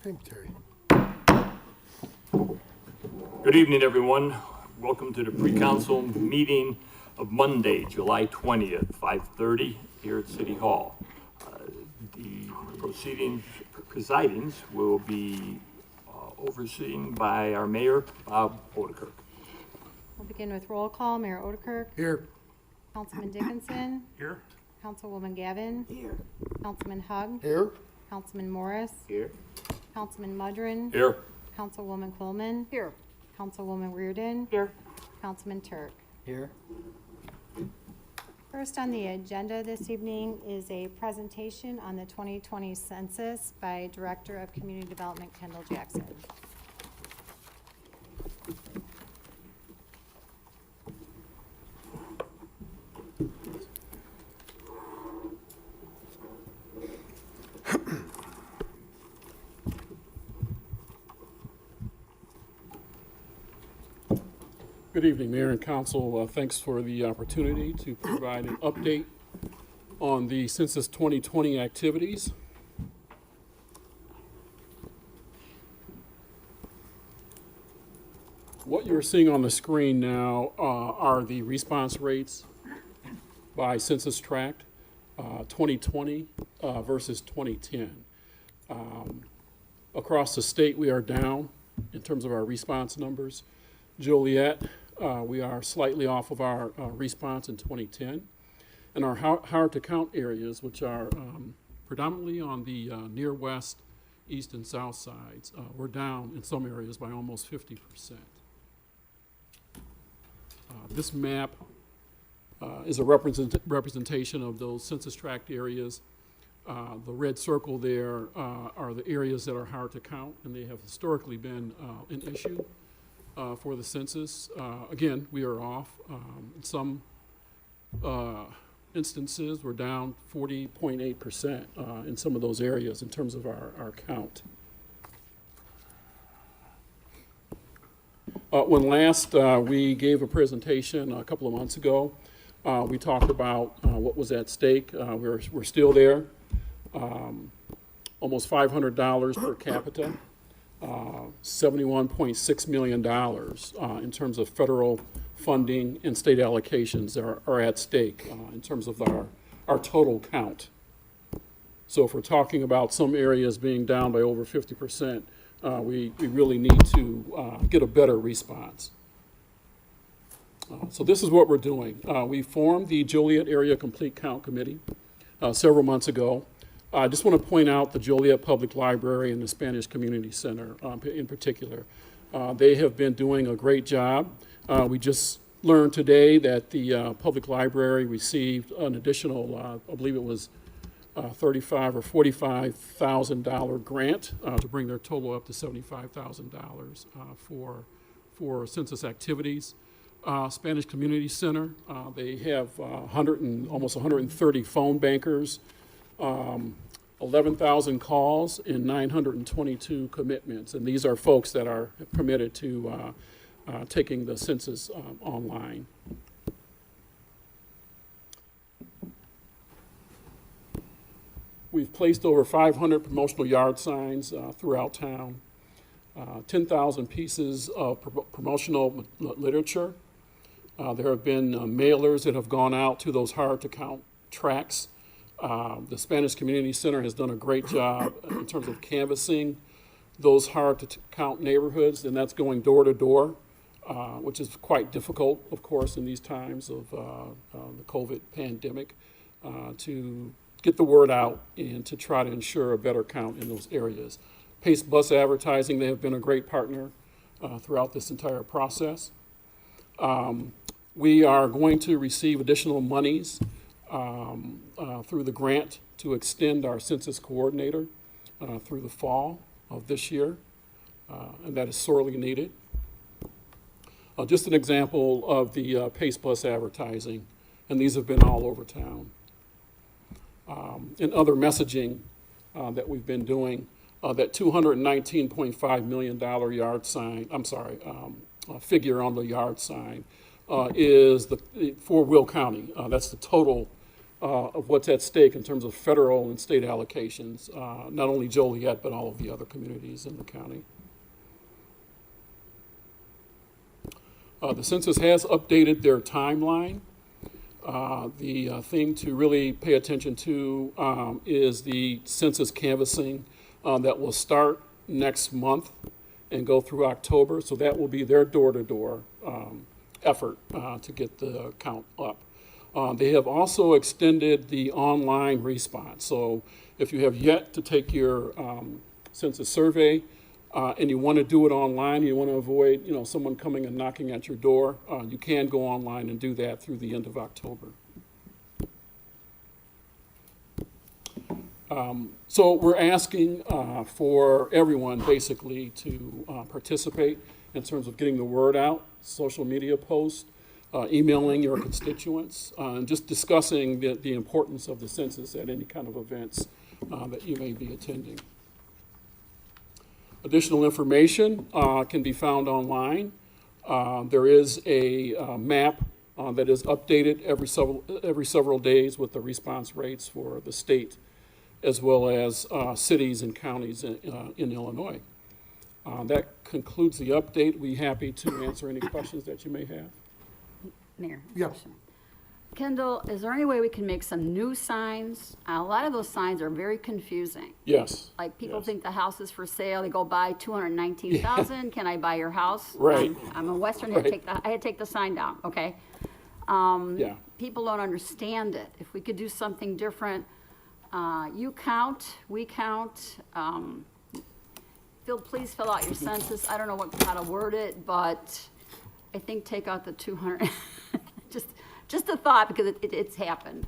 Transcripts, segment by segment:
Thanks, Terry. Good evening, everyone. Welcome to the pre-council meeting of Monday, July 20th, 5:30 here at City Hall. The presidings will be overseen by our mayor, Bob Dekirk. We'll begin with roll call. Mayor Dekirk. Here. Councilman Dickinson. Here. Councilwoman Gavin. Here. Councilman Hug. Here. Councilman Morris. Here. Councilman Mudrin. Here. Councilwoman Coleman. Here. Councilwoman Reardon. Here. Councilman Turk. Here. First on the agenda this evening is a presentation on the 2020 census by Director of Community Development Kendall Jackson. Good evening, Mayor and Council. Thanks for the opportunity to provide an update on the Census 2020 activities. What you're seeing on the screen now are the response rates by census tract, 2020 versus 2010. Across the state, we are down in terms of our response numbers. Joliet, we are slightly off of our response in 2010. And our hard to count areas, which are predominantly on the near west, east, and south sides, we're down in some areas by almost 50%. This map is a representation of those census tract areas. The red circle there are the areas that are hard to count, and they have historically been an issue for the census. Again, we are off. In some instances, we're down 40.8% in some of those areas in terms of our count. When last we gave a presentation a couple of months ago, we talked about what was at stake. We're still there, almost $500 per capita. $71.6 million in terms of federal funding and state allocations are at stake in terms of our total count. So if we're talking about some areas being down by over 50%, we really need to get a better response. So this is what we're doing. We formed the Joliet Area Complete Count Committee several months ago. I just want to point out the Joliet Public Library and the Spanish Community Center in particular. They have been doing a great job. We just learned today that the public library received an additional, I believe it was $35,000 or $45,000 grant to bring their total up to $75,000 for census activities. Spanish Community Center, they have almost 130 phone bankers. 11,000 calls and 922 commitments. And these are folks that are committed to taking the census online. We've placed over 500 promotional yard signs throughout town, 10,000 pieces of promotional literature. There have been mailers that have gone out to those hard-to-count tracts. The Spanish Community Center has done a great job in terms of canvassing those hard-to-count neighborhoods, and that's going door to door, which is quite difficult, of course, in these times of the COVID pandemic, to get the word out and to try to ensure a better count in those areas. Pace Bus Advertising, they have been a great partner throughout this entire process. We are going to receive additional monies through the grant to extend our census coordinator through the fall of this year, and that is sorely needed. Just an example of the Pace Bus advertising, and these have been all over town. And other messaging that we've been doing, that $219.5 million yard sign, figure on the yard sign is for Will County. That's the total of what's at stake in terms of federal and state allocations, not only Joliet, but all of the other communities in the county. The census has updated their timeline. The thing to really pay attention to is the census canvassing that will start next month and go through October. So that will be their door-to-door effort to get the count up. They have also extended the online response. So if you have yet to take your census survey and you want to do it online, you want to avoid someone coming and knocking at your door, you can go online and do that through the end of October. So we're asking for everyone basically to participate in terms of getting the word out, social media posts, emailing your constituents, and just discussing the importance of the census at any kind of events that you may be attending. Additional information can be found online. There is a map that is updated every several days with the response rates for the state as well as cities and counties in Illinois. That concludes the update. We're happy to answer any questions that you may have. Mayor? Yeah. Question. Kendall, is there any way we can make some new signs? A lot of those signs are very confusing. Yes. Like people Yes. think the house is for sale, they go buy 219,000, can I buy your house? Right. I'm a Western, Right. I had to take the sign down, okay? Yeah. People don't understand it. If we could do something different, you count, we count, please fill out your census. I don't know how to word it, but I think take out the 200, just a thought, because it's happened.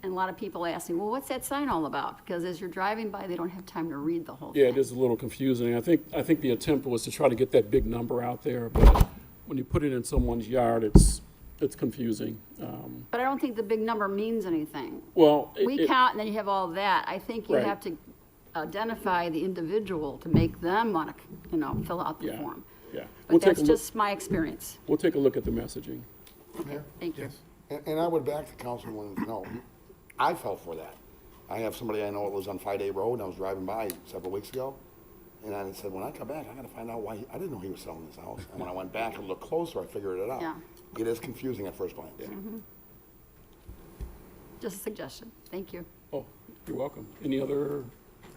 And a lot of people asking, well, what's that sign all about? Because as you're driving by, they don't have time to read the whole thing. Yeah, it is a little confusing. I think the attempt was to try to get that big number out there, but when you put it in someone's yard, it's confusing. But I don't think the big number means anything. Well, We count, and then you have all that. I think you Right. have to identify the individual to make them want to, fill out the Yeah. form. Yeah. But that's just my experience. We'll take a look at the messaging. Mayor? Thank you. Yes. And I would back the councilman, I fell for that. I have somebody I know that lives on 5-Day Road, and I was driving by several weeks ago, and I said, when I come back, I gotta find out why, I didn't know he was selling his house. And when I went back and looked closer, I figured it out. Yeah. It is confusing at first glance. Just a suggestion. Thank you. Oh, you're welcome. Any other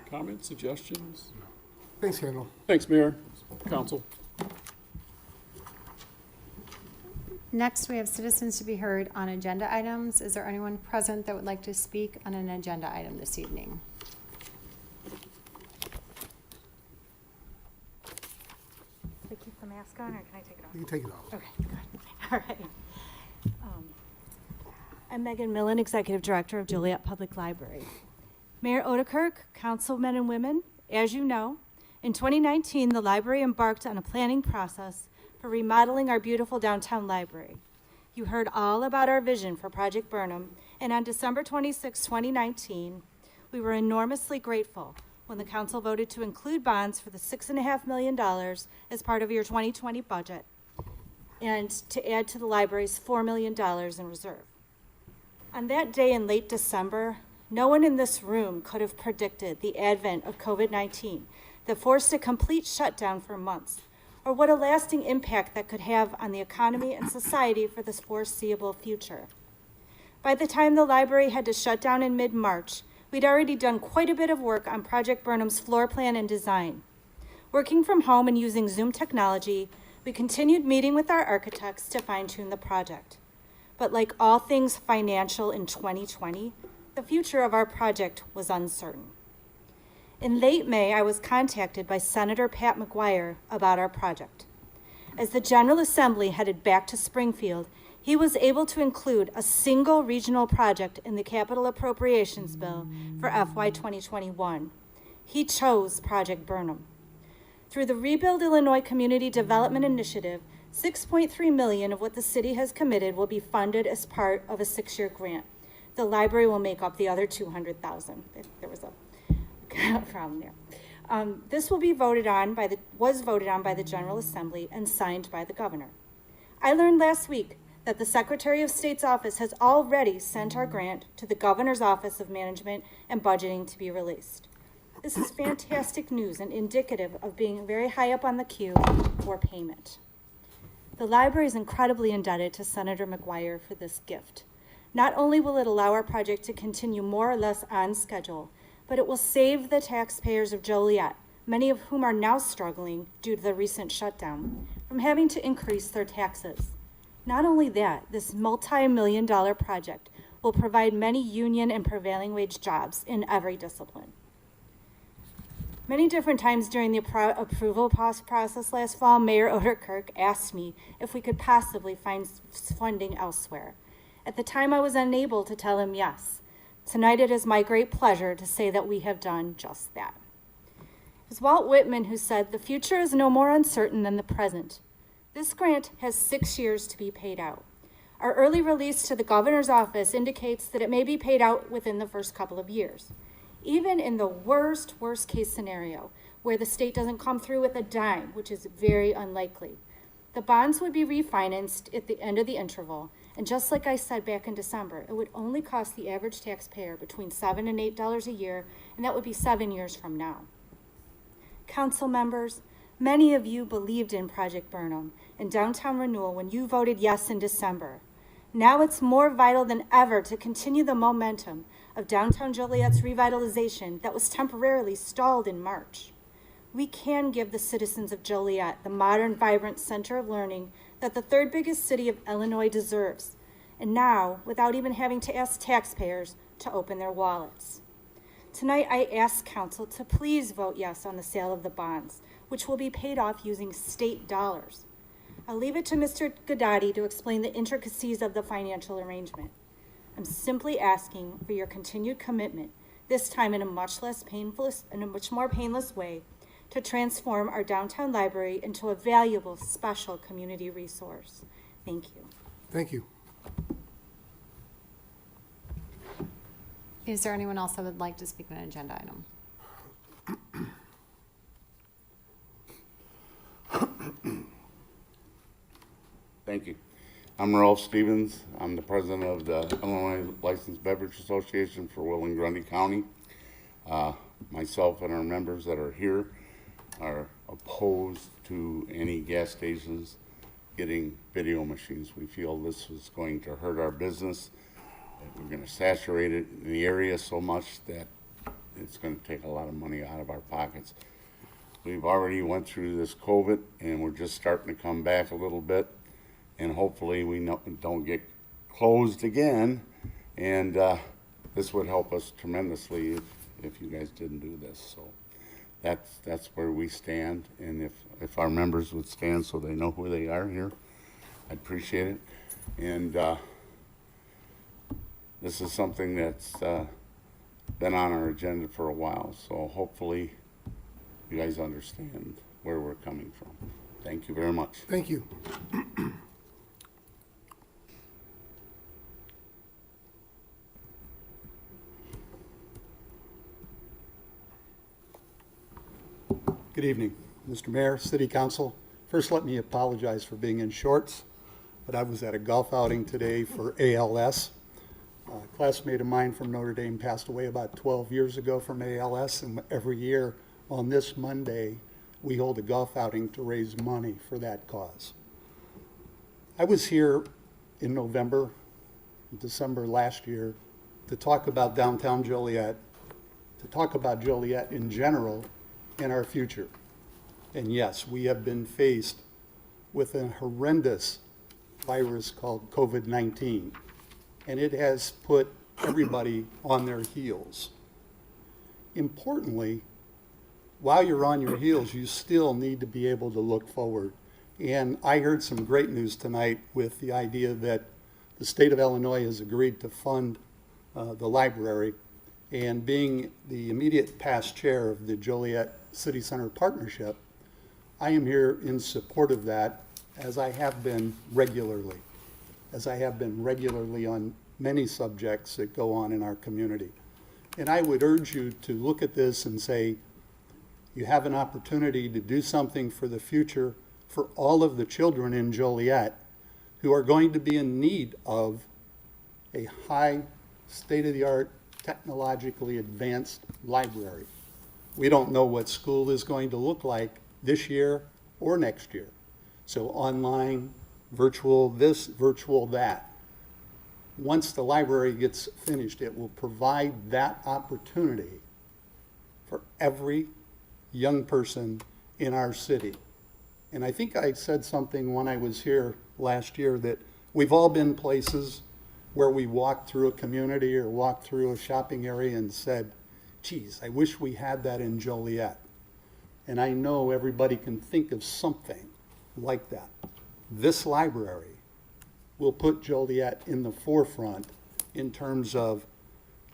comments, suggestions? Thanks, Kendall. Thanks, Mayor, Council. Next, we have citizens to be heard on agenda items. Is there anyone present that would like to speak on an agenda item this evening? Should I keep the mask on, or can I take it off? You can take it off. Okay, good. All right. I'm Megan Millen, Executive Director of Joliet Public Library. Mayor Dekirk, councilmen and women, as you know, in 2019, the library embarked on a planning process for remodeling our beautiful downtown library. You heard all about our vision for Project Burnham, and on December 26, 2019, we were enormously grateful when the council voted to include bonds for the $6.5 million as part of your 2020 budget, and to add to the library's $4 million in reserve. On that day in late December, no one in this room could have predicted the advent of COVID-19 that forced a complete shutdown for months, or what a lasting impact that could have on the economy and society for the foreseeable future. By the time the library had to shut down in mid-March, we'd already done quite a bit of work on Project Burnham's floor plan and design. Working from home and using Zoom technology, we continued meeting with our architects to fine-tune the project. But like all things financial in 2020, the future of our project was uncertain. In late May, I was contacted by Senator Pat McGuire about our project. As the General Assembly headed back to Springfield, he was able to include a single regional project in the capital appropriations bill for FY 2021. He chose Project Burnham. Through the Rebuild Illinois Community Development Initiative, $6.3 million of what the city has committed will be funded as part of a 6-year grant. The library will make up the other $200,000. There was a problem there. This was voted on by the General Assembly and signed by the governor. I learned last week that the Secretary of State's office has already sent our grant to the Governor's Office of Management and Budgeting to be released. This is fantastic news and indicative of being very high up on the queue for payment. The library is incredibly indebted to Senator McGuire for this gift. Not only will it allow our project to continue more or less on schedule, but it will save the taxpayers of Joliet, many of whom are now struggling due to the recent shutdown, from having to increase their taxes. Not only that, this multi-million-dollar project will provide many union and prevailing wage jobs in every discipline. Many different times during the approval process last fall, Mayor Dekirk asked me if we could possibly find funding elsewhere. At the time, I was unable to tell him yes. Tonight, it is my great pleasure to say that we have done just that. It was Walt Whitman who said, "The future is no more uncertain than the present." This grant has 6 years to be paid out. Our early release to the Governor's office indicates that it may be paid out within the first couple of years. Even in the worst case scenario, where the state doesn't come through with a dime, which is very unlikely, the bonds would be refinanced at the end of the interval. And just like I said back in December, it would only cost the average taxpayer between $7 and $8 a year, and that would be 7 years from now. Council members, many of you believed in Project Burnham and downtown renewal when you voted yes in December. Now it's more vital than ever to continue the momentum of downtown Joliet's revitalization that was temporarily stalled in March. We can give the citizens of Joliet the modern, vibrant center of learning that the third biggest city of Illinois deserves, and now without even having to ask taxpayers to open their wallets. Tonight, I ask Council to please vote yes on the sale of the bonds, which will be paid off using state dollars. I'll leave it to Mr. Gadati to explain the intricacies of the financial arrangement. I'm simply asking for your continued commitment, this time in a much more painless way, to transform our downtown library into a valuable special community resource. Thank you. Thank you. Is there anyone else that would like to speak on an agenda item? Thank you. I'm Ralph Stevens. I'm the president of the Illinois Licensed Beverage Association for Will and Grundy County. Myself and our members that are here are opposed to any gas stations getting video machines. We feel this is going to hurt our business. We're going to saturate it in the area so much that it's going to take a lot of money out of our pockets. We've already went through this COVID, and we're just starting to come back a little bit, and hopefully we don't get closed again, and this would help us tremendously if you guys didn't do this. So that's where we stand, and if our members would stand so they know who they are here, I'd appreciate it. And this is something that's been on our agenda for a while, so hopefully you guys understand where we're coming from. Thank you very much. Thank you. Good evening, Mr. Mayor, City Council. First, let me apologize for being in shorts, but I was at a golf outing today for ALS. A classmate of mine from Notre Dame passed away about 12 years ago from ALS, and every year on this Monday, we hold a golf outing to raise money for that cause. I was here in November, December last year to talk about downtown Joliet, to talk about Joliet in general and our future. And yes, we have been faced with a horrendous virus called COVID-19, and it has put everybody on their heels. Importantly, while you're on your heels, you still need to be able to look forward. And I heard some great news tonight with the idea that the state of Illinois has agreed to fund the library. And being the immediate past chair of the Joliet City Center Partnership, I am here in support of that, as I have been regularly on many subjects that go on in our community. And I would urge you to look at this and say, you have an opportunity to do something for the future for all of the children in Joliet, who are going to be in need of a high, state-of-the-art, technologically advanced library. We don't know what school is going to look like this year or next year. So online, virtual this, virtual that. Once the library gets finished, it will provide that opportunity for every young person in our city. And I think I said something when I was here last year that we've all been places where we walked through a community or walked through a shopping area and said, geez, I wish we had that in Joliet. And I know everybody can think of something like that. This library will put Joliet in the forefront in terms of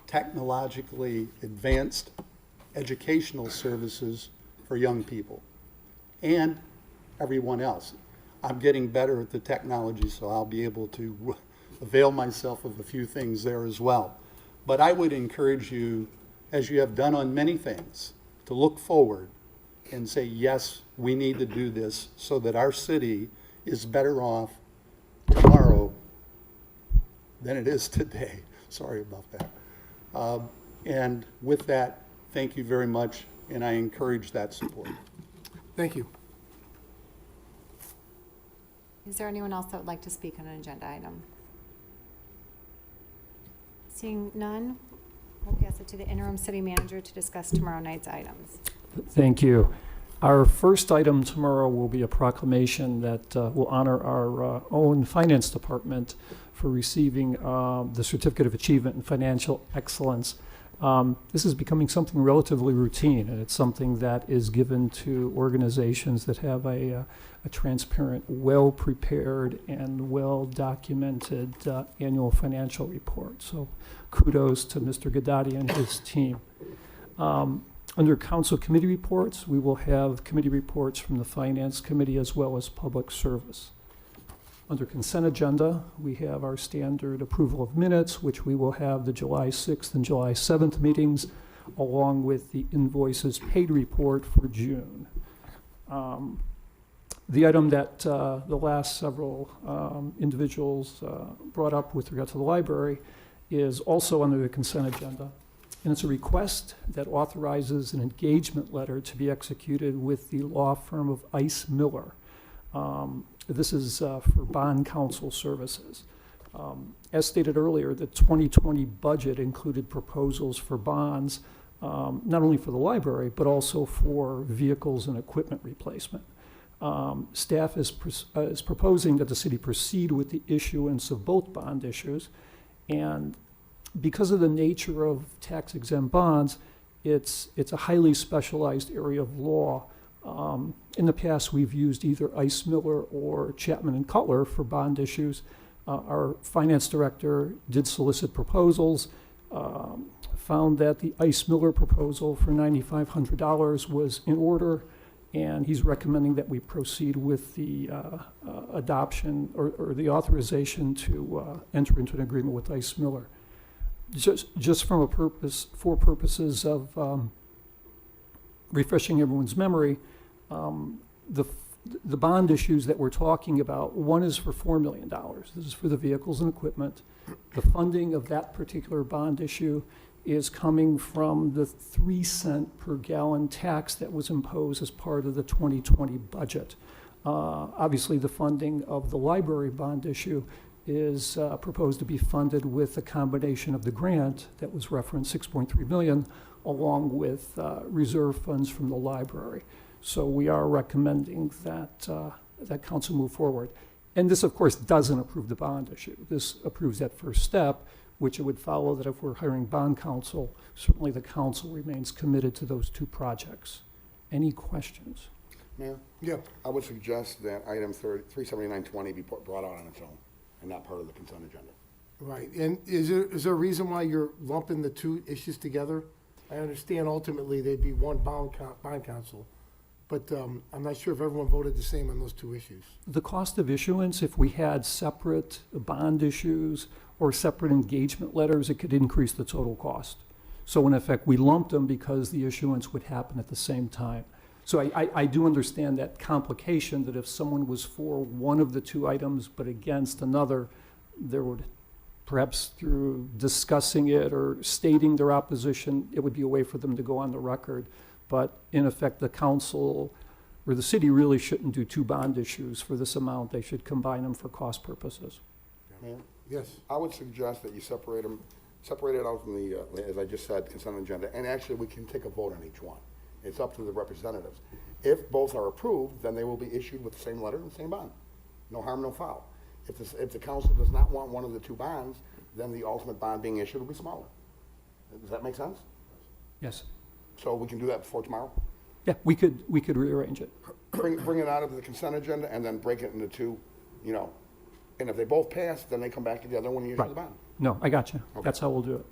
technologically advanced educational services for young people and everyone else. I'm getting better at the technology, so I'll be able to avail myself of a few things there as well. But I would encourage you, as you have done on many things, to look forward and say, yes, we need to do this so that our city is better off tomorrow than it is today. Sorry about that. And with that, thank you very much, and I encourage that support. Thank you. Is there anyone else that would like to speak on an agenda item? Seeing none, we'll pass it to the interim city manager to discuss tomorrow night's items. Thank you. Our first item tomorrow will be a proclamation that will honor our own finance department for receiving the Certificate of Achievement in Financial Excellence. This is becoming something relatively routine, and it's something that is given to organizations that have a transparent, well-prepared, and well-documented annual financial report. So kudos to Mr. Gadati and his team. Under council committee reports, we will have committee reports from the Finance Committee as well as Public Service. Under consent agenda, we have our standard approval of minutes, which we will have the July 6th and July 7th meetings, along with the invoices paid report for June. The item that the last several individuals brought up with regard to the library is also under the consent agenda. And it's a request that authorizes an engagement letter to be executed with the law firm of Ice Miller. This is for bond counsel services. As stated earlier, the 2020 budget included proposals for bonds, not only for the library, but also for vehicles and equipment replacement. Staff is proposing that the city proceed with the issuance of both bond issues, and because of the nature of tax-exempt bonds, it's a highly specialized area of law. In the past, we've used either Ice Miller or Chapman and Cutler for bond issues. Our finance director did solicit proposals, found that the Ice Miller proposal for $9,500 was in order, and he's recommending that we proceed with the adoption or the authorization to enter into an agreement with Ice Miller. Just for purposes of refreshing everyone's memory, the bond issues that we're talking about, one is for $4 million. This is for the vehicles and equipment. The funding of that particular bond issue is coming from the 3-cent per gallon tax that was imposed as part of the 2020 budget. Obviously, the funding of the library bond issue is proposed to be funded with a combination of the grant that was referenced, $6.3 million, along with reserve funds from the library. So we are recommending that that council move forward. And this, of course, doesn't approve the bond issue. This approves that first step, which it would follow that if we're hiring bond counsel, certainly the council remains committed to those two projects. Any questions? Mayor? Yeah. I would suggest that item 37920 be brought out on its own and not part of the consent agenda. Right. And is there a reason why you're lumping the two issues together? I understand ultimately they'd be one bond counsel, but I'm not sure if everyone voted the same on those two issues. The cost of issuance, if we had separate bond issues or separate engagement letters, it could increase the total cost. So in effect, we lumped them because the issuance would happen at the same time. So I do understand that complication, that if someone was for one of the two items but against another, there would, perhaps through discussing it or stating their opposition, it would be a way for them to go on the record. But in effect, the council or the city really shouldn't do two bond issues for this amount. They should combine them for cost purposes. Mayor? Yes. I would suggest that you separate it out from the, as I just said, consent agenda, and actually, we can take a vote on each one. It's up to the representatives. If both are approved, then they will be issued with the same letter and the same bond. No harm, no foul. If the council does not want one of the two bonds, then the ultimate bond being issued will be smaller. Does that make sense? Yes. So we can do that before tomorrow? Yeah, we could rearrange it. Bring it out of the consent agenda and then break it into two, and if they both pass, then they come back together when you issue Right. the bond. No, I got you. Okay. That's how we'll do it.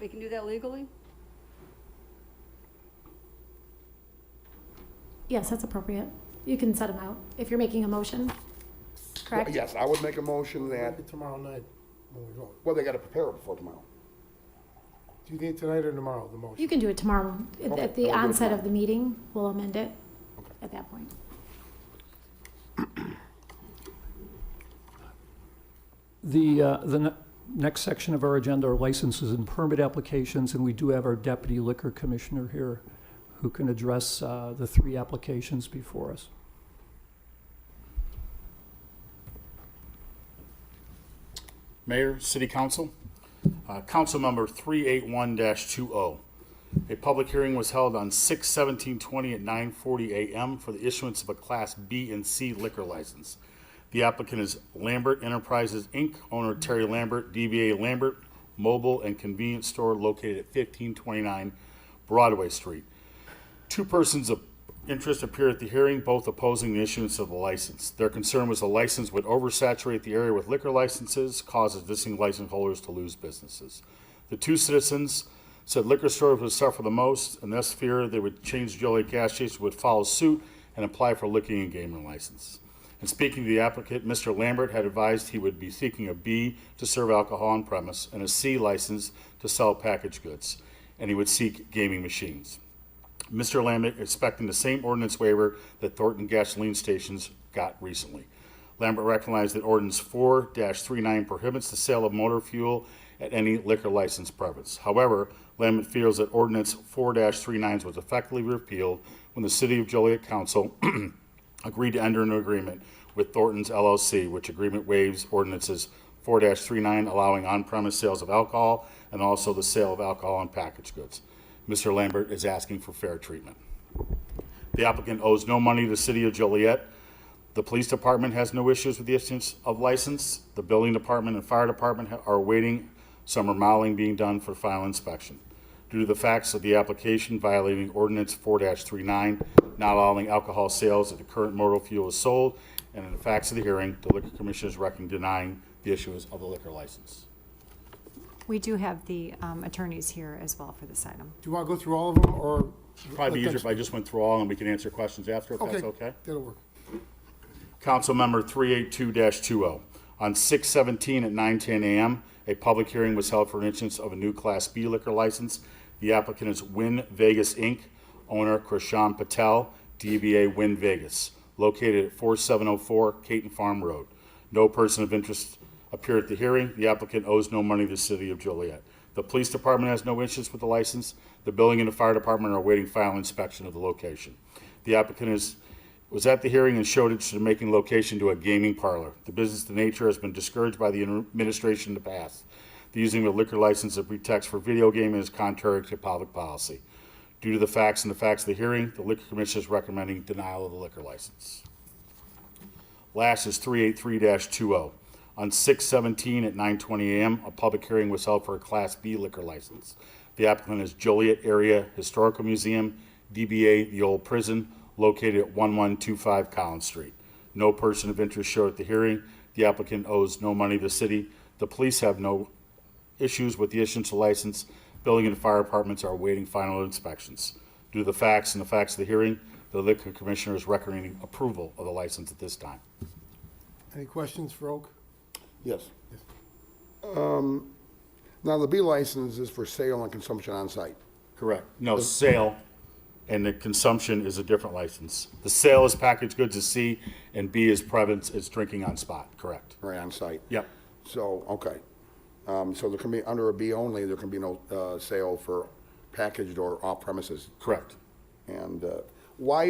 We can do that legally? Yes, that's appropriate. You can set them out if you're making a motion, correct? Yes, I would make a motion that, Maybe tomorrow night when we vote. well, they gotta prepare it before tomorrow. Do you need tonight or tomorrow, the motion? You can do it tomorrow. Okay, At the I'll do it onset tomorrow. of the meeting, we'll amend it Okay. at that point. The next section of our agenda are licenses and permit applications, and we do have our deputy liquor commissioner here who can address the three applications before us. Mayor, City Council, Council Number 381-20. A public hearing was held on 6/17/20 at 9:40 a.m. for the issuance of a Class B and C liquor license. The applicant is Lambert Enterprises, Inc., owner Terry Lambert, DBA Lambert, mobile and convenience store located at 1529 Broadway Street. Two persons of interest appeared at the hearing, both opposing the issuance of the license. Their concern was the license would oversaturate the area with liquor licenses, cause existing license holders to lose businesses. The two citizens said liquor stores would suffer the most, and thus fear they would change Joliet gas stations would follow suit and apply for liquor and gaming license. In speaking to the applicant, Mr. Lambert had advised he would be seeking a B to serve alcohol on premise and a C license to sell packaged goods, and he would seek gaming machines. Mr. Lambert expecting the same ordinance waiver that Thornton gasoline stations got recently. Lambert recognized that Ordinance 4-39 prohibits the sale of motor fuel at any liquor license premise. However, Lambert feels that Ordinance 4-39 was effectively repealed when the City of Joliet Council agreed to enter an agreement with Thornton's LLC, which agreement waives Ordinances 4-39 allowing on-premise sales of alcohol and also the sale of alcohol and packaged goods. Mr. Lambert is asking for fair treatment. The applicant owes no money to the City of Joliet. The police department has no issues with the issuance of license. The building department and fire department are waiting some remodeling being done for final inspection. Due to the facts of the application violating Ordinance 4-39, not allowing alcohol sales if the current motor fuel is sold, and in the facts of the hearing, the Liquor Commission is recommending denying the issuance of the liquor license. We do have the attorneys here as well for this item. Do you want to go through all of them, or? Probably be easier if I just went through all and we can answer questions after, if that's okay? That'll work. Council Member 382-20. On 6/17 at 9:10 a.m., a public hearing was held for an issuance of a new Class B liquor license. The applicant is Win Vegas, Inc., owner Krishan Patel, DBA Win Vegas, located at 4704 Caton Farm Road. No person of interest appeared at the hearing. The applicant owes no money to the City of Joliet. The police department has no issues with the license. The building and the fire department are awaiting final inspection of the location. The applicant was at the hearing and showed interest in making the location to a gaming parlor. The business to nature has been discouraged by the administration in the past. The using of a liquor license as a pretext for video gaming is contrary to public policy. Due to the facts of the hearing, the Liquor Commission is recommending denial of the liquor license. Last is 383-20. On 6/17 at 9:20 a.m., a public hearing was held for a Class B liquor license. The applicant is Joliet Area Historical Museum, DBA The Old Prison, located at 1125 Collins Street. No person of interest showed at the hearing. The applicant owes no money to the city. The police have no issues with the issuance of license. Building and fire departments are awaiting final inspections. Due to the facts of the hearing, the Liquor Commissioner is recommending approval of the license at this time. Any questions for Oak? Yes. Now, the B license is for sale and consumption on site. Correct. No, sale and the consumption is a different license. The sale is packaged goods is C, and B is private, is drinking on spot, correct? Right, on site. Yep. So, okay. So there can be, under a B only, there can be no sale for packaged or off premises. Correct. And why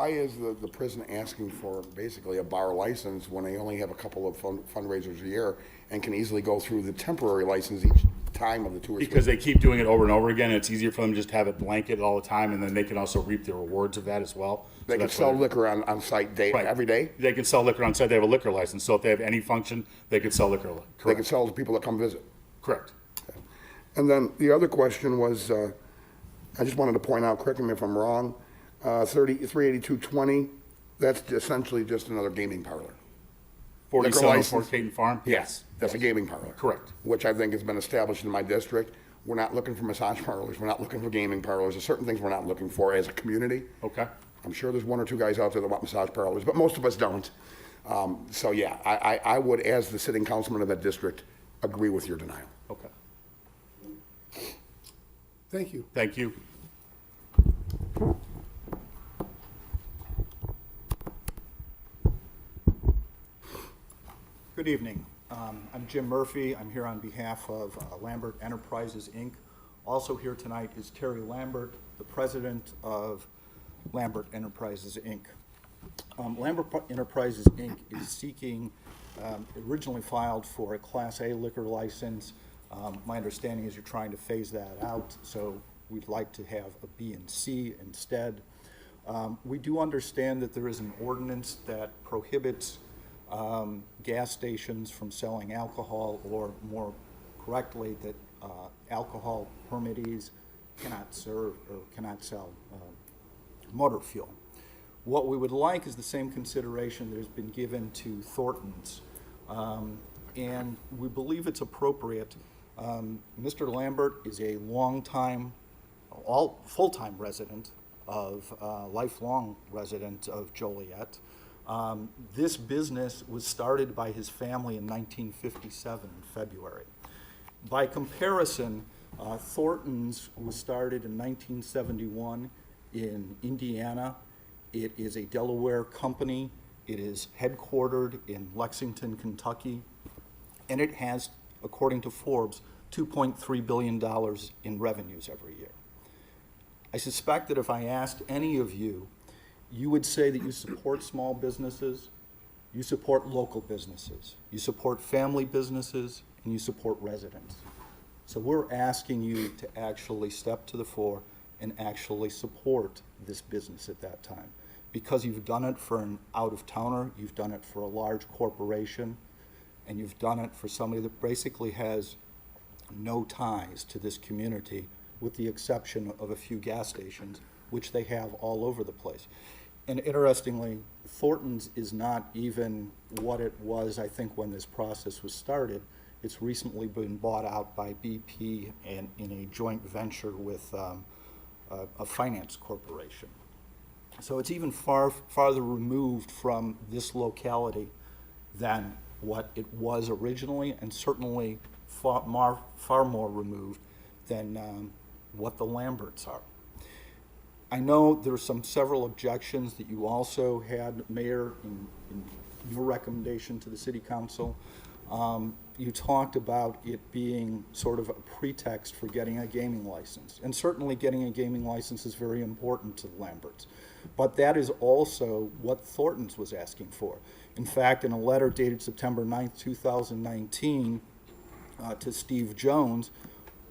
is the prison asking for basically a bar license when they only have a couple of fundraisers a year and can easily go through the temporary license each time of the 2 or 3? Because they keep doing it over and over again, and it's easier for them to just have it blanket all the time, and then they can also reap the rewards of that as well. They So can that's sell why- liquor on site Right. every day? They can sell liquor on site. They have a liquor license, so if they have any function, they can sell liquor. They Correct. can sell to people that come visit? Correct. And then the other question was, I just wanted to point out, correct me if I'm wrong, 38220, that's essentially just another gaming parlor. 47 license. Fort Caton Farm? Yes. That's a gaming parlor. Correct. Which I think has been established in my district. We're not looking for massage parlors, we're not looking for gaming parlors, there's certain things we're not looking for as a community. Okay. I'm sure there's one or two guys out there that want massage parlors, but most of us don't. So yeah, I would, as the sitting councilman of that district, agree with your denial. Okay. Thank you. Thank you. Good evening. I'm Jim Murphy. I'm here on behalf of Lambert Enterprises, Inc. Also here tonight is Terry Lambert, the president of Lambert Enterprises, Inc. Lambert Enterprises, Inc. is seeking, originally filed for a Class A liquor license. My understanding is you're trying to phase that out, so we'd like to have a B and C instead. We do understand that there is an ordinance that prohibits gas stations from selling alcohol, or more correctly, that alcohol permittees cannot serve or cannot sell motor fuel. What we would like is the same consideration that has been given to Thornton's, and we believe it's appropriate. Mr. Lambert is a longtime, full-time resident of, lifelong resident of Joliet. This business was started by his family in 1957 in February. By comparison, Thornton's was started in 1971 in Indiana. It is a Delaware company. It is headquartered in Lexington, Kentucky, and it has, according to Forbes, $2.3 billion in revenues every year. I suspect that if I asked any of you, you would say that you support small businesses, you support local businesses, you support family businesses, and you support residents. So we're asking you to actually step to the fore and actually support this business at that time. Because you've done it for an out-of-towner, you've done it for a large corporation, and you've done it for somebody that basically has no ties to this community, with the exception of a few gas stations, which they have all over the place. And interestingly, Thornton's is not even what it was, I think, when this process was started. It's recently been bought out by BP and in a joint venture with a finance corporation. So it's even farther removed from this locality than what it was originally, and certainly far more removed than what the Lamberts are. I know there's several objections that you also had, Mayor, in your recommendation to the City Council. You talked about it being sort of a pretext for getting a gaming license. And certainly getting a gaming license is very important to the Lamberts. But that is also what Thornton's was asking for. In fact, in a letter dated September 9th, 2019, to Steve Jones,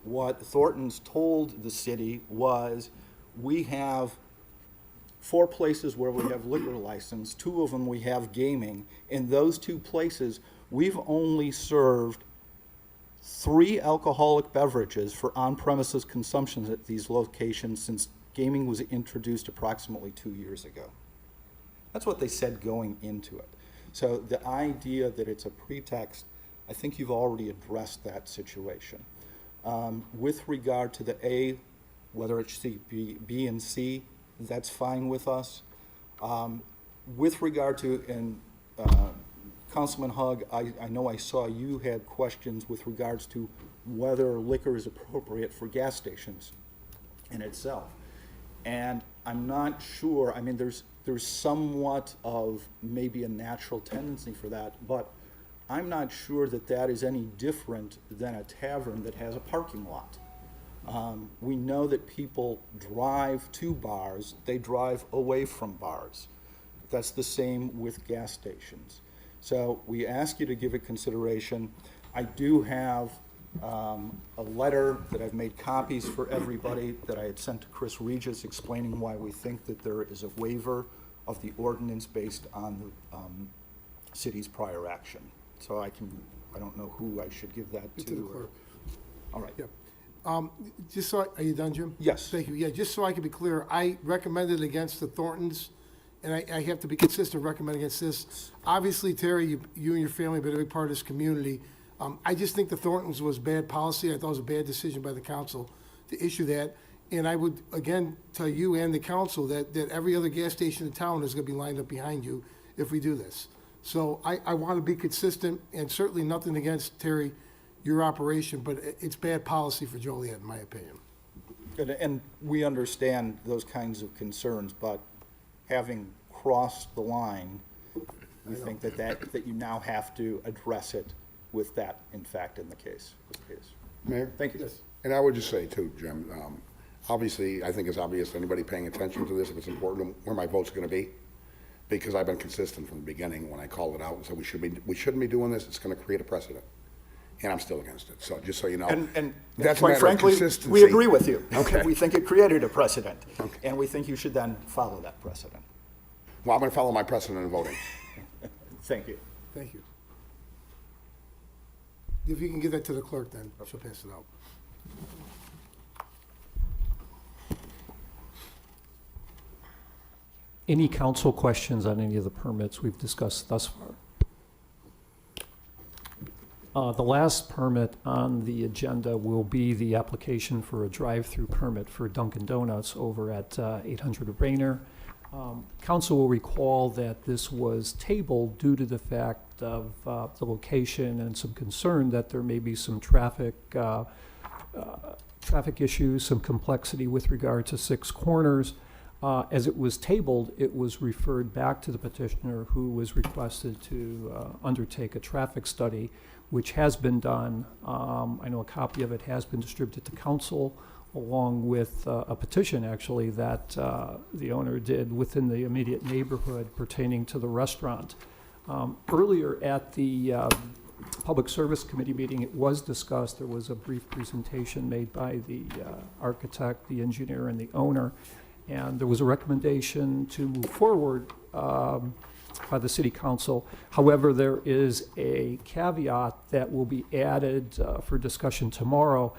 what Thornton's told the city was, we have 4 places where we have liquor license, 2 of them we have gaming. In those 2 places, we've only served 3 alcoholic beverages for on-premises consumption at these locations since gaming was introduced approximately 2 years ago. That's what they said going into it. So the idea that it's a pretext, I think you've already addressed that situation. With regard to the A, whether it's B and C, that's fine with us. With regard to, and Councilman Hugg, I know I saw you had questions with regards to whether liquor is appropriate for gas stations in itself. And I'm not sure, I mean, there's somewhat of maybe a natural tendency for that, but I'm not sure that that is any different than a tavern that has a parking lot. We know that people drive to bars, they drive away from bars. That's the same with gas stations. So we ask you to give it consideration. I do have a letter that I've made copies for everybody that I had sent to Chris Regis explaining why we think that there is a waiver of the ordinance based on the city's prior action. So I don't know who I should give that to. To the clerk. All right. Yep. Just so, are you done, Jim? Yes. Thank you. Yeah, just so I can be clear, I recommended against the Thorntons, and I have to be consistent, recommend against this. Obviously, Terry, you and your family have been a big part of this community. I just think the Thorntons was bad policy. I thought it was a bad decision by the council to issue that. And I would, again, tell you and the council that every other gas station in town is gonna be lined up behind you if we do this. So I wanna be consistent, and certainly nothing against, Terry, your operation, but it's bad policy for Joliet, in my opinion. And we understand those kinds of concerns, but having crossed the line, we think that you now have to address it with that, in fact, in the case. Mayor? Thank you. And I would just say too, Jim, obviously, I think it's obvious to anybody paying attention to this, if it's important, where my vote's gonna be. Because I've been consistent from the beginning when I called it out and said we shouldn't be doing this, it's gonna create a precedent. And I'm still against it, so just so you know. And That's a quite matter of frankly, consistency. we agree with you. Okay. We think it created a precedent. Okay. And we think you should then follow that precedent. Well, I'm gonna follow my precedent in voting. Thank you. Thank you. If you can give that to the clerk, then she'll pass it out. Any council questions on any of the permits we've discussed thus far? The last permit on the agenda will be the application for a drive-through permit for Dunkin' Donuts over at 800 Rayner. Council will recall that this was tabled due to the fact of the location and some concern that there may be some traffic issues, some complexity with regard to Six Corners. As it was tabled, it was referred back to the petitioner, who was requested to undertake a traffic study, which has been done. I know a copy of it has been distributed to council, along with a petition, actually, that the owner did within the immediate neighborhood pertaining to the restaurant. Earlier at the Public Service Committee meeting, it was discussed. There was a brief presentation made by the architect, the engineer, and the owner. And there was a recommendation to move forward by the city council. However, there is a caveat that will be added for discussion tomorrow.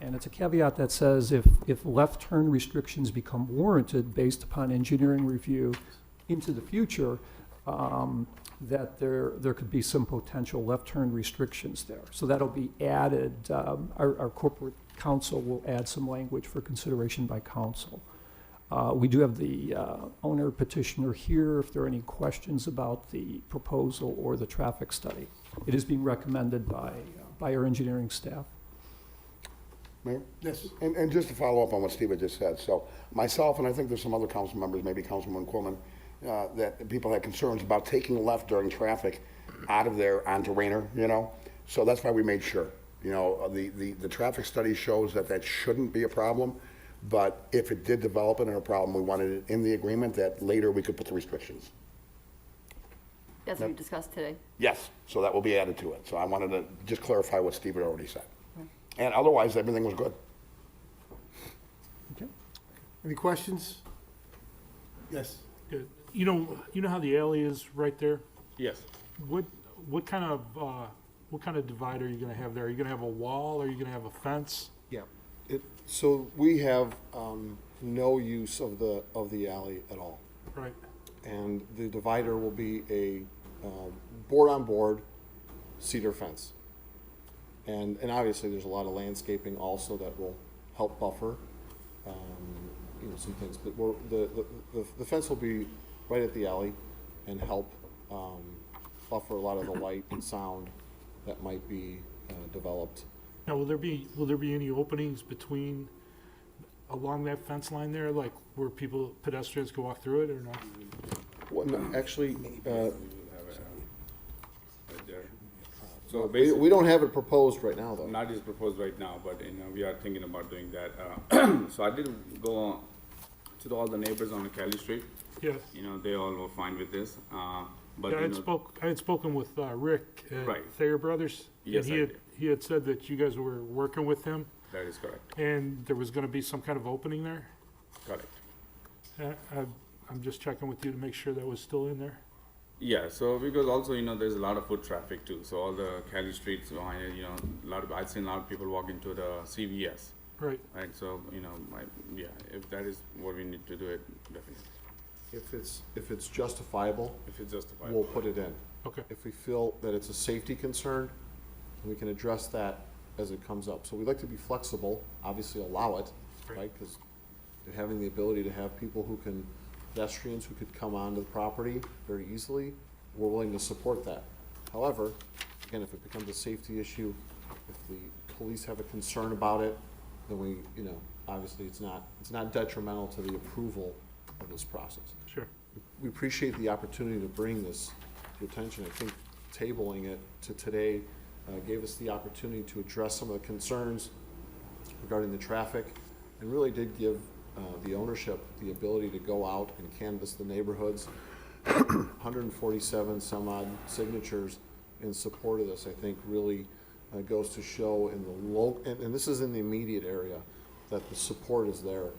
And it's a caveat that says if left turn restrictions become warranted based upon engineering review into the future, that there could be some potential left turn restrictions there. So that'll be added. Our corporate counsel will add some language for consideration by council. We do have the owner petitioner here if there are any questions about the proposal or the traffic study. It is being recommended by our engineering staff. Mayor? Yes. And just to follow up on what Steve had just said, so myself, and I think there's some other council members, maybe Councilman Coleman, that people had concerns about taking left during traffic out of there onto Rayner, you know? So that's why we made sure, you know, the traffic study shows that shouldn't be a problem, but if it did develop into a problem, we wanted it in the agreement that later we could put the restrictions. That's what we discussed today. Yes, so that will be added to it. So I wanted to just clarify what Steve had already said. And otherwise, everything was good. Okay. Any questions? Yes. Good. You know how the alley is right there? Yes. What kind of divider are you gonna have there? Are you gonna have a wall, or are you gonna have a fence? Yeah. So we have no use of the alley at all. Right. And the divider will be a board-on-board cedar fence. And obviously, there's a lot of landscaping also that will help buffer, some things. But the fence will be right at the alley and help buffer a lot of the light and sound that might be developed. Now, will there be any openings between along that fence line there, like where pedestrians can walk through it or not? Well, no, actually, So we don't have it proposed right now, though. not is proposed right now, but we are thinking about doing that. So I did go to all the neighbors on Kelly Street. Yeah. They all were fine with this. But Yeah, I had spoken with Rick at Right. Thayer Brothers. Yes, and I did. he had said that you guys were working with him that is correct. and there was gonna be some kind of opening there. Correct. I'm just checking with you to make sure that was still in there. Yeah. So because also there's a lot of foot traffic too. So all the Kelly streets behind it, I've seen a lot of people walk into the CVS. Right. Right. So if that is what we need to do, it definitely. If it's justifiable, If it's justified. we'll put it in. Okay. If we feel that it's a safety concern, we can address that as it comes up. So we'd like to be flexible, obviously allow it, right? Because having the ability to have people pedestrians who could come onto the property very easily, we're willing to support that. However, again, if it becomes a safety issue, if the police have a concern about it, then we, obviously it's not detrimental to the approval of this process. Sure. We appreciate the opportunity to bring this to your attention. I think tabling it to today gave us the opportunity to address some of the concerns regarding the traffic and really did give the ownership the ability to go out and canvass the neighborhoods. 147 some odd signatures in support of this, I think, really goes to show in the and this is in the immediate area, that the support is there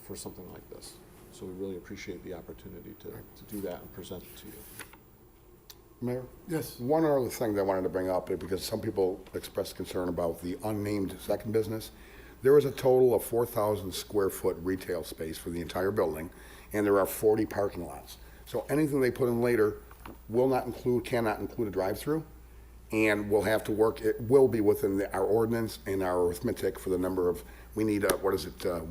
for something like this. So we really appreciate the opportunity to do that and present it to you. Mayor? Yes. One other thing that I wanted to bring up, because some people expressed concern about the unnamed second business. There is a total of 4,000 square foot retail space for the entire building, and there are 40 parking lots. So anything they put in later cannot include a drive-through, and we'll have to work, it will be within our ordinance and our arithmetic for the number of, we need,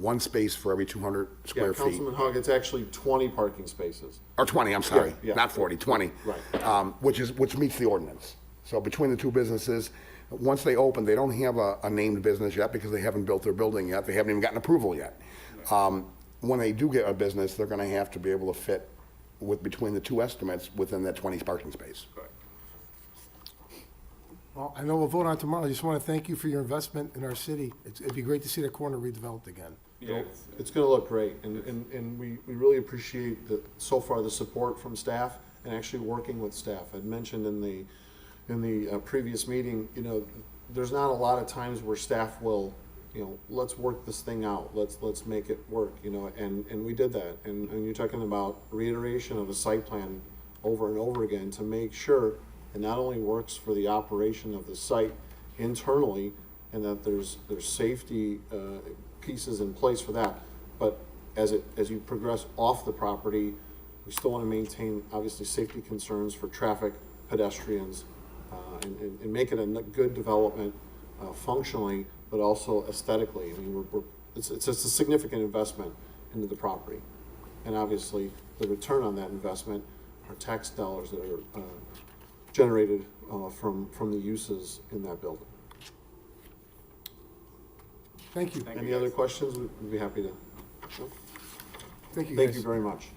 one space for every 200 square feet. Councilman Hug, it's actually 20 parking spaces. Or 20, I'm sorry, Yeah, not 40, 20. Right. Which meets the ordinance. So between the two businesses, once they open, they don't have a named business yet because they haven't built their building yet. They haven't even gotten approval yet. When they do get a business, they're gonna have to be able to fit between the two estimates within that 20 parking space. Well, I know we'll vote on tomorrow. I just want to thank you for your investment in our city. It'd be great to see that corner redeveloped again. Yeah. It's gonna look great, and we really appreciate so far the support from staff and actually working with staff. I'd mentioned in the previous meeting, there's not a lot of times where staff will, let's work this thing out, let's make it work, and we did that. And you're talking about reiteration of a site plan over and over again to make sure it not only works for the operation of the site internally, and that there's safety pieces in place for that, but as you progress off the property, we still want to maintain obviously safety concerns for traffic, pedestrians, and make it a good development functionally, but also aesthetically. I mean, it's a significant investment into the property, and obviously the return on that investment are tax dollars that are generated from the uses in that building. Thank you. Any other questions? We'd be happy to. Thank you, Thank guys. you very much.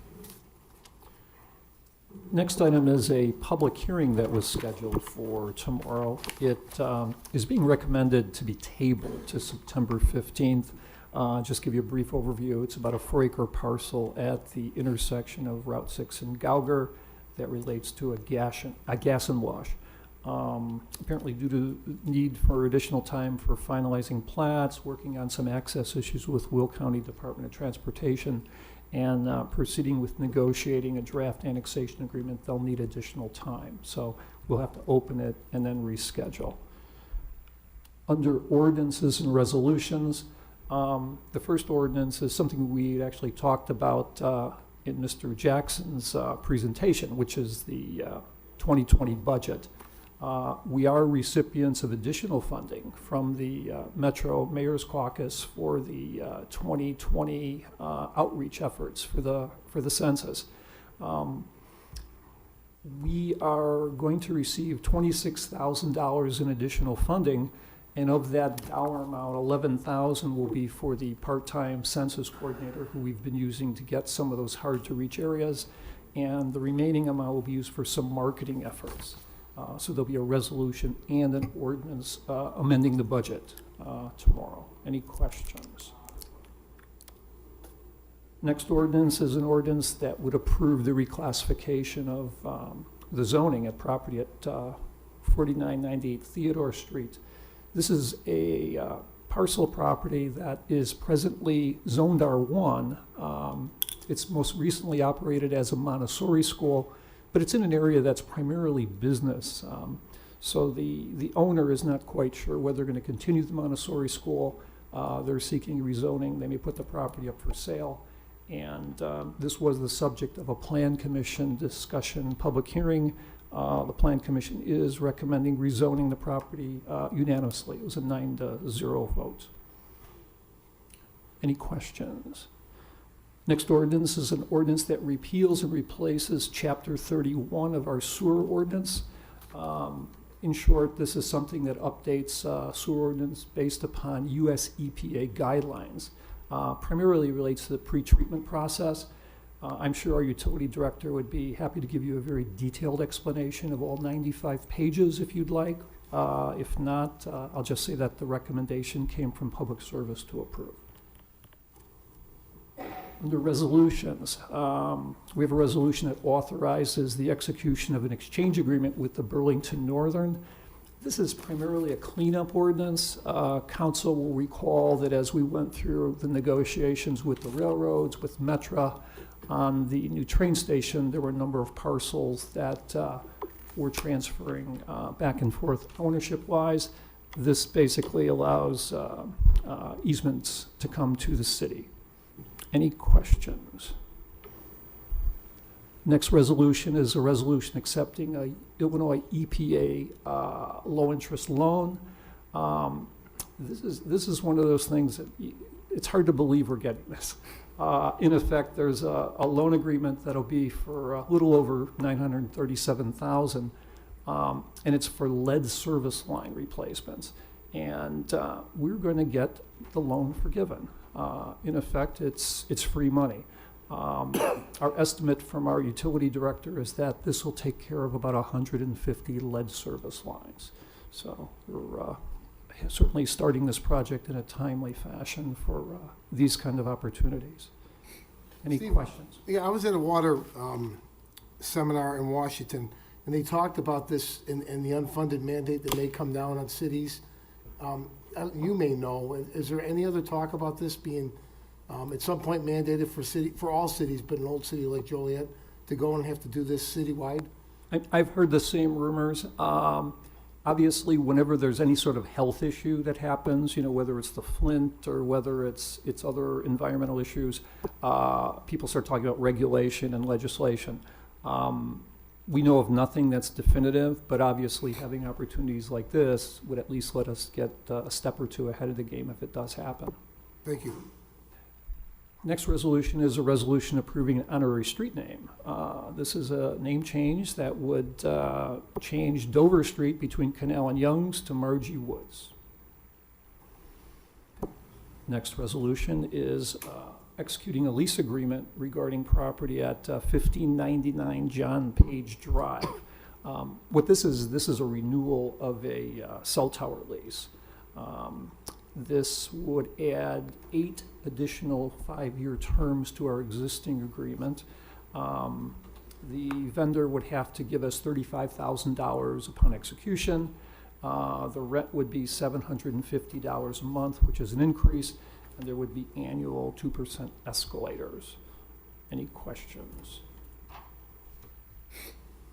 Next item is a public hearing that was scheduled for tomorrow. It is being recommended to be tabled to September 15th. Just give you a brief overview. It's about a 4-acre parcel at the intersection of Route 6 and Gauger that relates to a gas and wash. Apparently due to need for additional time for finalizing plats, working on some access issues with Will County Department of Transportation, and proceeding with negotiating a draft annexation agreement, they'll need additional time. So we'll have to open it and then reschedule. Under ordinances and resolutions, the first ordinance is something we actually talked about in Mr. Jackson's presentation, which is the 2020 budget. We are recipients of additional funding from the Metro Mayor's Caucus for the 2020 outreach efforts for the census. We are going to receive $26,000 in additional funding, And of that dollar amount, 11,000 will be for the part-time census coordinator who we've been using to get some of those hard-to-reach areas. And the remaining amount will be used for some marketing efforts. So there'll be a resolution and an ordinance amending the budget tomorrow. Any questions? Next ordinance is an ordinance that would approve the reclassification of the zoning at property at 4998 Theodore Street. This is a parcel property that is presently zoned R1. It's most recently operated as a Montessori school, but it's in an area that's primarily business. So the owner is not quite sure whether they're going to continue the Montessori school. They're seeking rezoning. They may put the property up for sale. And this was the subject of a plan commission discussion, public hearing. The plan commission is recommending rezoning the property unanimously. It was a 9-0 vote. Any questions? Next ordinance is an ordinance that repeals and replaces Chapter 31 of our sewer ordinance. In short, this is something that updates sewer ordinance based upon US EPA guidelines. Primarily relates to the pretreatment process. I'm sure our utility director would be happy to give you a very detailed explanation of all 95 pages if you'd like. If not, I'll just say that the recommendation came from Public Service to approve. Under resolutions, we have a resolution that authorizes the execution of an exchange agreement with the Burlington Northern. This is primarily a cleanup ordinance. Council will recall that as we went through the negotiations with the railroads, with Metra, on the new train station, there were a number of parcels that were transferring back and forth ownership-wise. This basically allows easements to come to the city. Any questions? Next resolution is a resolution accepting a Illinois EPA low-interest loan. This is one of those things that it's hard to believe we're getting this. In effect, there's a loan agreement that'll be for a little over $937,000, and it's for lead service line replacements. And we're going to get the loan forgiven. In effect, it's free money. Our estimate from our utility director is that this will take care of about 150 lead service lines. So we're certainly starting this project in a timely fashion for these kind of opportunities. Any Steve, questions? Yeah, I was at a water seminar in Washington, and they talked about this in the unfunded mandate that may come down on cities. You may know, is there any other talk about this being at some point mandated for all cities, but an old city like Joliet, to go and have to do this citywide? I've heard the same rumors. Obviously, whenever there's any sort of health issue that happens, whether it's the Flint or whether it's other environmental issues, people start talking about regulation and legislation. We know of nothing that's definitive, but obviously having opportunities like this would at least let us get a step or two ahead of the game if it does happen. Thank you. Next resolution is a resolution approving an honorary street name. This is a name change that would change Dover Street between Canal and Youngs to Margie Woods. Next resolution is executing a lease agreement regarding property at 1599 John Page Drive. What this is a renewal of a cell tower lease. This would add 8 additional 5-year terms to our existing agreement. The vendor would have to give us $35,000 upon execution. The rent would be $750 a month, which is an increase, and there would be annual 2% escalators. Any questions?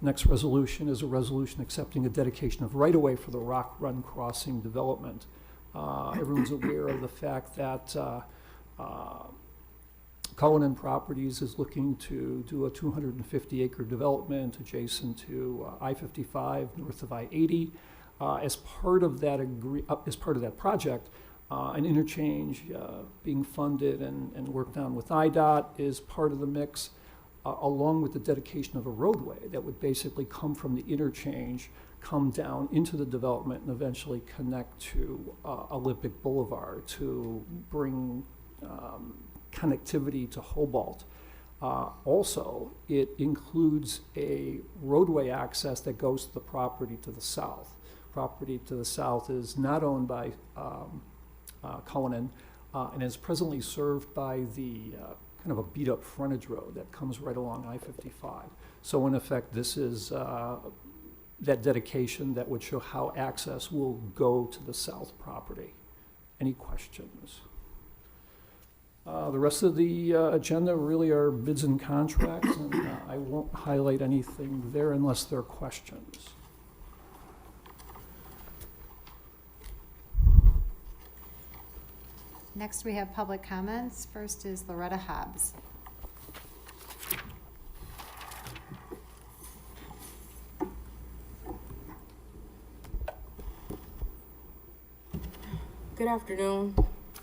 Next resolution is a resolution accepting a dedication of right-of-way for the Rock Run Crossing development. Everyone's aware of the fact that Cullinan Properties is looking to do a 250-acre development adjacent to I-55 north of I-80. As part of that project, an interchange being funded and worked on with IDOT is part of the mix. along with the dedication of a roadway that would basically come from the interchange, come down into the development, and eventually connect to Olympic Boulevard to bring connectivity to Hobart. Also, it includes a roadway access that goes to the property to the south. Property to the south is not owned by Cullinan and is presently served by the kind of a beat-up frontage road that comes right along I-55. So in effect, this is that dedication that would show how access will go to the south property. Any questions? The rest of the agenda really are bids and contracts, and I won't highlight anything there unless there are questions. Next, we have public comments. First is Loretta Hobbs. Good afternoon,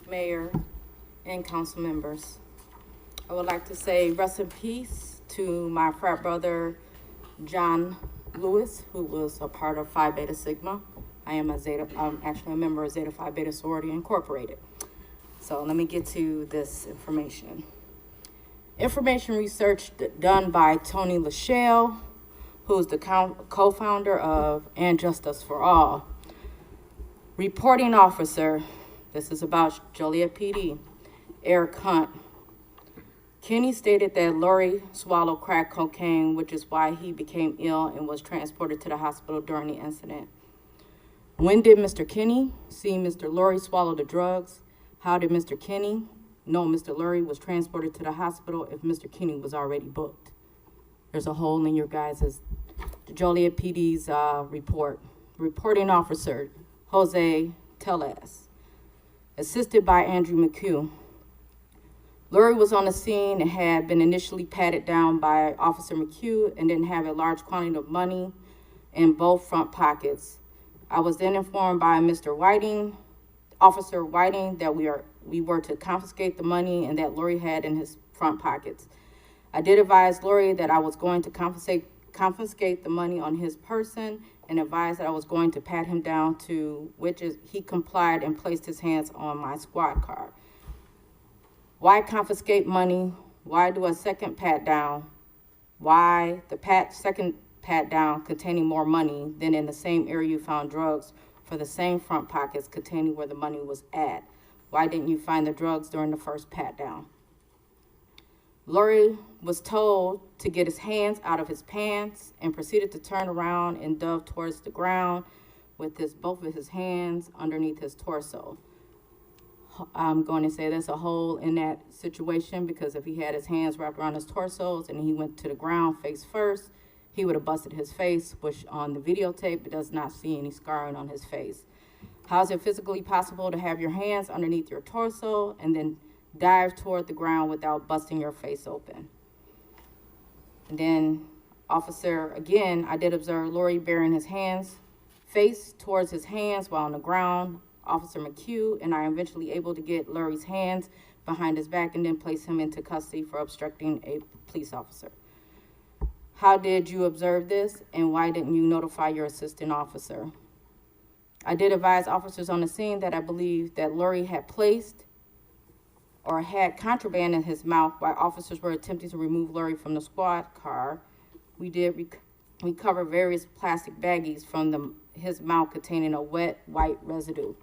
Mayor and council members. I would like to say rest in peace to my frat brother, John Lewis, who was a part of Phi Beta Sigma. I'm actually a member of Zeta Phi Beta Sorority Incorporated. So let me get to this information. Information research done by Tony Lachelle, who's the co-founder of And Justice for All. Reporting officer, this is about Joliet PD, Eric Hunt. Kenny stated that Lori swallowed crack cocaine, which is why he became ill and was transported to the hospital during the incident. When did Mr. Kenny see Mr. Lori swallow the drugs? How did Mr. Kenny know Mr. Lori was transported to the hospital if Mr. Kenny was already booked? There's a hole in your guys' Joliet PD's report. Reporting officer, Jose Tellez, assisted by Andrew McHugh. Lori was on the scene and had been initially patted down by Officer McHugh and didn't have a large quantity of money in both front pockets. I was then informed by Officer Whiting, that we were to confiscate the money and that Lori had in his front pockets. I did advise Lori that I was going to confiscate the money on his person and advised that I was going to pat him down, to which he complied and placed his hands on my squad car. Why confiscate money? Why do a second pat down? Why the second pat down containing more money than in the same area you found drugs for the same front pockets containing where the money was at? Why didn't you find the drugs during the first pat down? Lori was told to get his hands out of his pants and proceeded to turn around and dove towards the ground with both of his hands underneath his torso. I'm going to say there's a hole in that situation, because if he had his hands wrapped around his torsos and he went to the ground face first, he would have busted his face, which on the videotape, it does not see any scarring on his face. How is it physically possible to have your hands underneath your torso and then dive toward the ground without busting your face open? And then, officer, again, I did observe Lori bearing his hands, face towards his hands while on the ground. Officer McHugh and I eventually able to get Lori's hands behind his back and then place him into custody for obstructing a police officer. How did you observe this, and why didn't you notify your assistant officer? I did advise officers on the scene that I believe that Lori had placed or had contraband in his mouth while officers were attempting to remove Lori from the squad car. We did recover various plastic baggies from his mouth containing a wet white residue.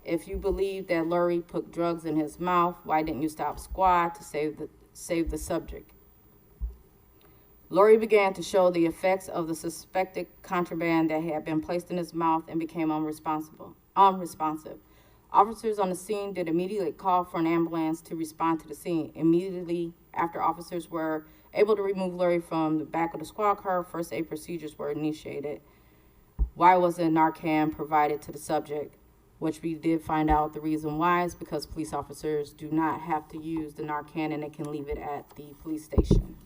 If you believe that Lori put drugs in his mouth, why didn't you stop squad to save the subject? Lori began to show the effects of the suspected contraband that had been placed in his mouth and became unresponsive. Officers on the scene did immediately call for an ambulance to respond to the scene. Immediately after officers were able to remove Lori from the back of the squad car, first aid procedures were initiated. Why wasn't Narcan provided to the subject? Which we did find out the reason why is because police officers do not have to use the Narcan and they can leave it at the police station.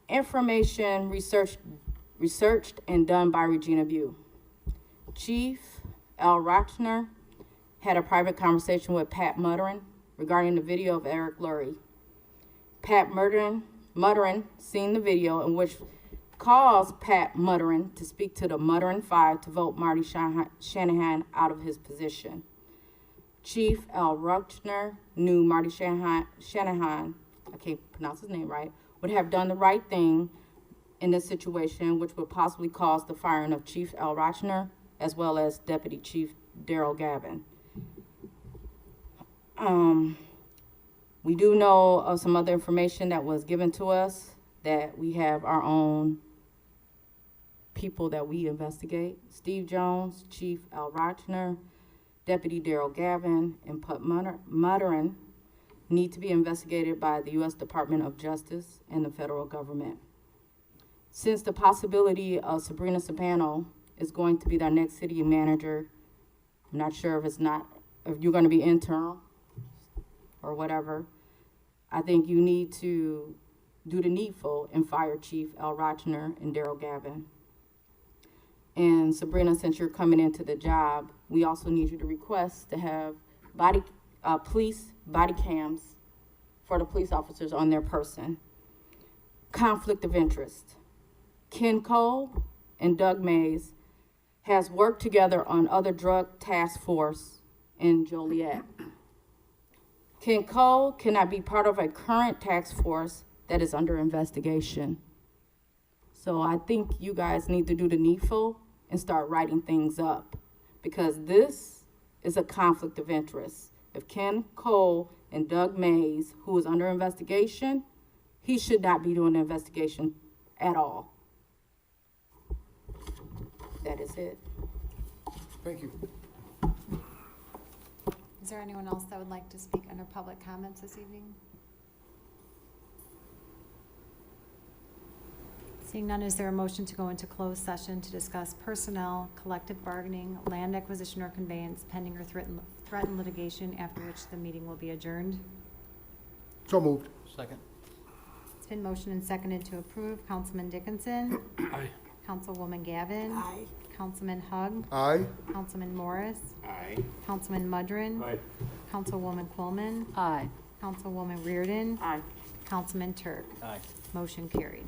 Information researched and done by Regina Bew. Chief L. Rochner had a private conversation with Pat Muttering, regarding the video of Eric Lurie. Pat Muttering seen the video in which caused Pat Muttering to speak to the Muttering Five to vote Marty Shanahan out of his position. Chief Al Ruchner knew Marty Shanahan, I can't pronounce his name right, would have done the right thing in this situation, which would possibly cause the firing of Chief Al Ruchner as well as Deputy Chief Daryl Gavin. We do know of some other information that was given to us, that we have our own people that we investigate. Steve Jones, Chief Al Ruchner, Deputy Daryl Gavin, and Pat Muttering need to be investigated by the U.S. Department of Justice and the federal government. Since the possibility of Sabrina Sapano is going to be their next city manager, I'm not sure if you're going to be interim or whatever, I think you need to do the needful and fire Chief Al Ruchner and Daryl Gavin. And Sabrina, since you're coming into the job, we also need you to request to have police body cams for the police officers on their person. Conflict of interest. Ken Cole and Doug Mays has worked together on other drug task force in Joliet. Ken Cole cannot be part of a current task force that is under investigation. So I think you guys need to do the needful and start writing things up, because this is a conflict of interest. If Ken Cole and Doug Mays, who is under investigation, he should not be doing the investigation at all. That is it. Thank you. Is there anyone else that would like to speak under public comments this evening? Seeing none, is there a motion to go into closed session to discuss personnel, collective bargaining, land acquisition or conveyance, pending or threatened litigation, after which the meeting will be adjourned? So moved. Second. It's been motioned and seconded to approve. Councilman Dickinson? Aye. Councilwoman Gavin? Aye. Councilman Hug? Aye. Councilman Morris? Aye. Councilman Mudrin? Aye. Councilwoman Quillman? Aye. Councilwoman Reardon? Aye. Councilman Turk? Aye. Motion carried.